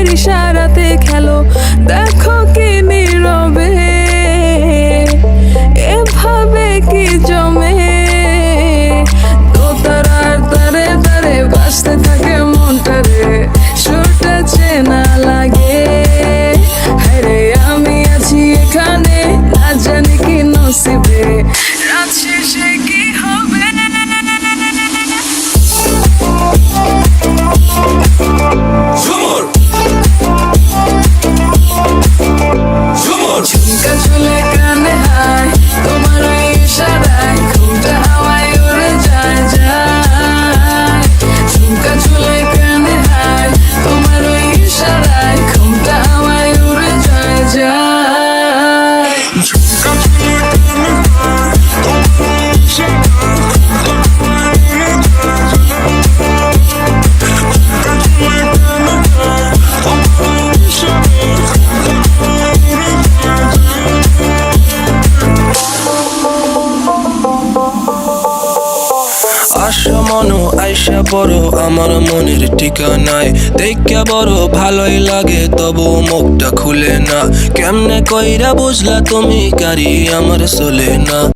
চোখের ইশারাতে খেলো, দেখো কি নীরবে এভাবে কি জমে। দোতারার তারে তারে বাজতে থাকে মনটারে, সুরটা চেনা লাগে। হায়রে আমি আছি এখানে, না জানি কি নসিবে, রাত শেষে কি হবে। ঝুমকা চুলে কানে হায়, তোমার ওই ইশারায় ঘুমটা হাওয়ায় উড়ে যায় যায়। ঝুমকা চুলে কানে হায়, তোমার ওই ইশারায় ঘুমটা হাওয়ায় উড়ে যায় যায়। ঝুমকা চুলে কানে হায়, তোমার ওই ইশারায় ঘুমটা হাওয়ায় উড়ে যায় যায়। ঝুমকা চুলে কানে হায়, তোমার ওই ইশারায় ঘুমটা হাওয়ায় উড়ে যায় যায়। আশা মনো আইসা বড় আমার মনের ঠিকানায়, দেখা বড় ভালোই লাগে তবু মুখটা খুলে না। কেমনে কইরা বুঝলা তুমি কারি আমার চলে না।